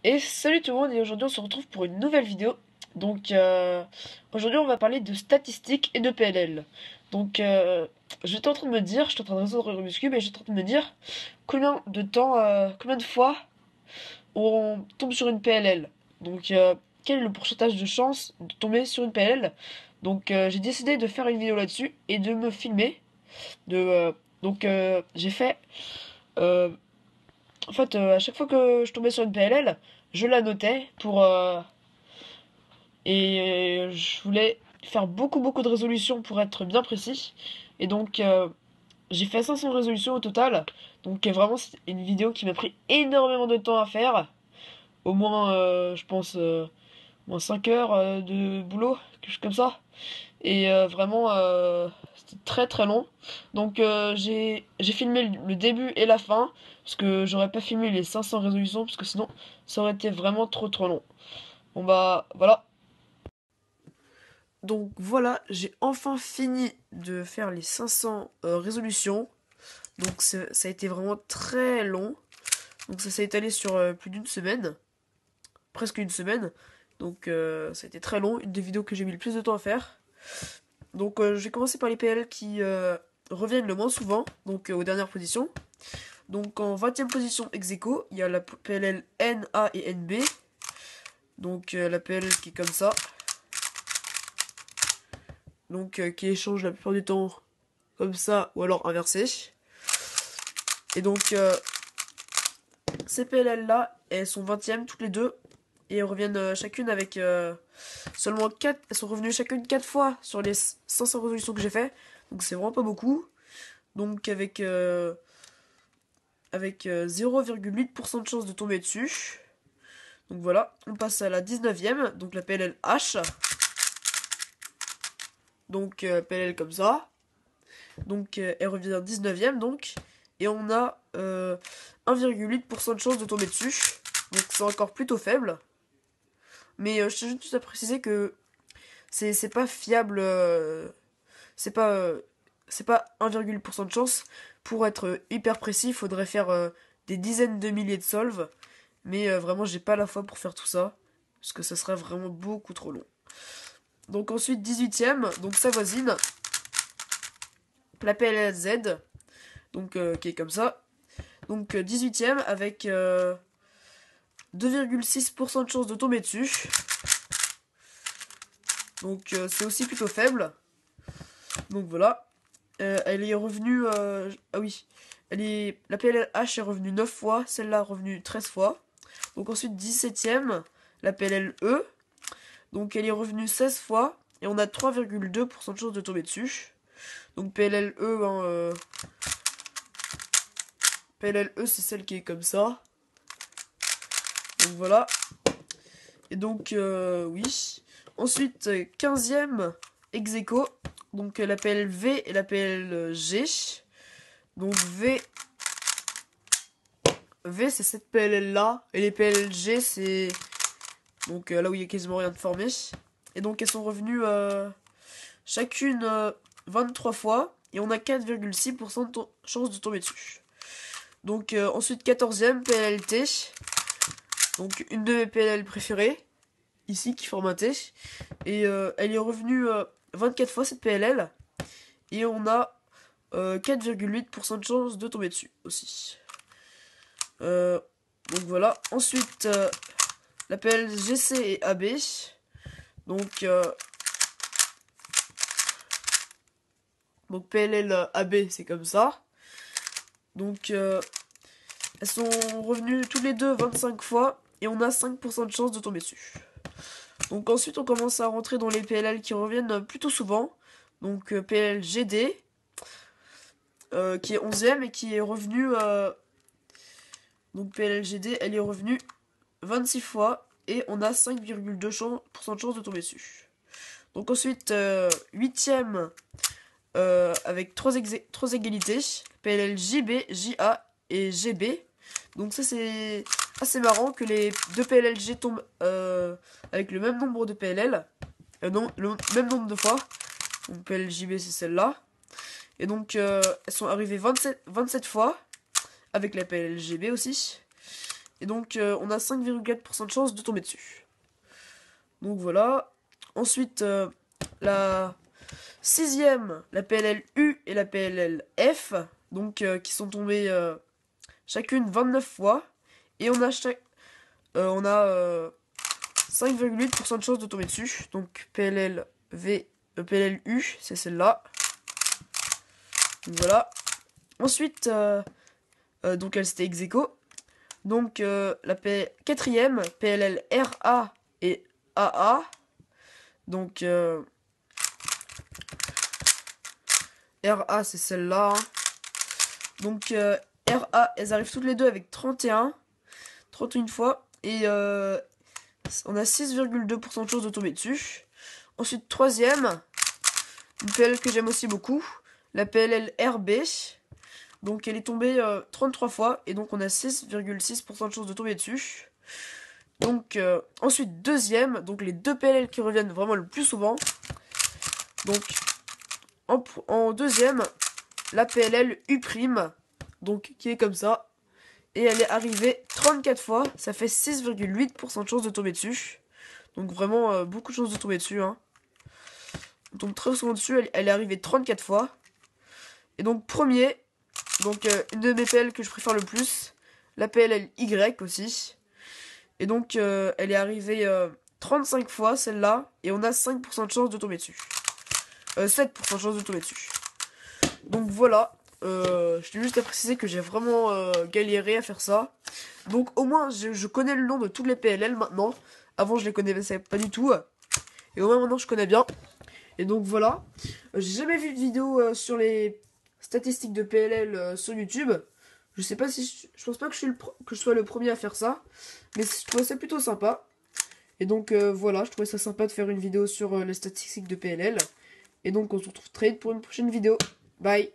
Et salut tout le monde, et aujourd'hui on se retrouve pour une nouvelle vidéo. Aujourd'hui on va parler de statistiques et de PLL. J'étais en train de me dire, j'étais en train de résoudre Rubik's Cube et j'étais en train de me dire combien de fois on tombe sur une PLL. Quel est le pourcentage de chance de tomber sur une PLL? J'ai décidé de faire une vidéo là-dessus et de me filmer. J'ai fait euh, à chaque fois que je tombais sur une PLL, je la notais et je voulais faire beaucoup de résolutions pour être bien précis. J'ai fait 500 résolutions au total. Vraiment, c'est une vidéo qui m'a pris énormément de temps à faire. Au moins, je pense, au moins 5 heures de boulot, quelque chose comme ça. C'était très long. J'ai filmé le début et la fin, parce que j'aurais pas filmé les 500 résolutions, parce que sinon ça aurait été vraiment trop long. Bon bah voilà. Donc voilà, j'ai enfin fini de faire les 500 résolutions. Ça a été vraiment très long. Donc ça s'est étalé sur plus d'une semaine, presque une semaine. Ça a été très long, une des vidéos que j'ai mis le plus de temps à faire. Je vais commencer par les PL qui reviennent le moins souvent, aux dernières positions. Donc en 20e position ex aequo, il y a la PLL N, A et NB. La PLL qui est comme ça. Qui échange la plupart du temps comme ça ou alors inversé. Et donc ces PLL là, elles sont 20e toutes les deux. Et elles reviennent chacune avec seulement 4. Elles sont revenues chacune 4 fois sur les 500 résolutions que j'ai fait. Donc c'est vraiment pas beaucoup. Donc avec 0,8% de chance de tomber dessus. Donc voilà, on passe à la 19e, donc la PLL H. PLL comme ça. Elle revient 19e donc. Et on a 1,8% de chance de tomber dessus. Donc c'est encore plutôt faible. Mais je tiens juste à préciser que c'est pas fiable. C'est pas 1,8% de chance. Pour être hyper précis, il faudrait faire des dizaines de milliers de solves. Mais vraiment, j'ai pas la foi pour faire tout ça. Parce que ça serait vraiment beaucoup trop long. Donc ensuite, 18ème, donc sa voisine. La PLZ. Qui est comme ça. 18ème avec 2,6% de chance de tomber dessus. C'est aussi plutôt faible. Donc voilà. Elle est revenue... ah oui. La PLH est revenue 9 fois. Celle-là est revenue 13 fois. Donc ensuite 17ème. La PLLE. Elle est revenue 16 fois. Et on a 3,2% de chance de tomber dessus. Donc PLLE, PLLE c'est celle qui est comme ça. Donc voilà. Et oui. Ensuite 15ème ex aequo. La PLV et la PLG. V c'est cette PLL là. Et les PLG c'est là où il y a quasiment rien de formé. Et donc elles sont revenues chacune 23 fois. Et on a 4,6% de chance de tomber dessus. Ensuite 14ème PLLT. Une de mes PLL préférées. Ici qui formatait. Et elle est revenue 24 fois cette PLL. Et on a 4,8% de chance de tomber dessus aussi. Voilà. Ensuite, la PLGC et AB. PLL AB, c'est comme ça. Elles sont revenues tous les deux 25 fois. Et on a 5% de chance de tomber dessus. Ensuite, on commence à rentrer dans les PLL qui reviennent plutôt souvent. PLGD. Qui est 11ème et qui est revenu PLGD elle est revenue 26 fois et on a 5,2% de chance de tomber dessus. Ensuite 8ème avec 3 égalités PLLJB, JA et GB. Ça c'est assez marrant que les deux PLLG tombent avec le même nombre de PLL, non, le même nombre de fois. PLLJB c'est celle-là. Et elles sont arrivées 27 fois, avec la PLGB aussi. Et donc on a 5,4% de chance de tomber dessus. Donc voilà. Ensuite, la sixième, la PLL U et la PLL F, donc qui sont tombées chacune 29 fois. Et on a, on a 5,8% de chance de tomber dessus. Donc PLL V, PLL U, c'est celle-là. Donc voilà. Ensuite, donc elle c'était ex aequo. Donc la quatrième, PLL RA et AA. Donc RA c'est celle-là. Donc RA, elles arrivent toutes les deux avec 31 fois. Et on a 6,2% de chances de tomber dessus. Ensuite, troisième, une PLL que j'aime aussi beaucoup, la PLL RB. Donc elle est tombée 33 fois. Et donc on a 6,6% de chances de tomber dessus. Donc ensuite, deuxième, donc les deux PLL qui reviennent vraiment le plus souvent. Donc en deuxième, la PLL U', donc qui est comme ça. Et elle est arrivée 34 fois, ça fait 6,8% de chance de tomber dessus. Donc vraiment beaucoup de chance de tomber dessus. Hein. On tombe très souvent dessus, elle est arrivée 34 fois. Et donc premier, donc une de mes PL que je préfère le plus, la PLL Y aussi. Et donc elle est arrivée 35 fois celle-là, et on a 5% de chance de tomber dessus. 7% de chance de tomber dessus. Donc voilà. Je tiens juste à préciser que j'ai vraiment galéré à faire ça. Donc au moins je connais le nom de toutes les PLL maintenant. Avant je les connaissais pas du tout. Et au moins maintenant je connais bien. Et donc voilà. J'ai jamais vu de vidéo sur les statistiques de PLL sur YouTube. Je sais pas si je pense pas que je sois le premier à faire ça. Mais je trouvais ça plutôt sympa. Et donc voilà, je trouvais ça sympa de faire une vidéo sur les statistiques de PLL. Et donc on se retrouve très vite pour une prochaine vidéo. Bye.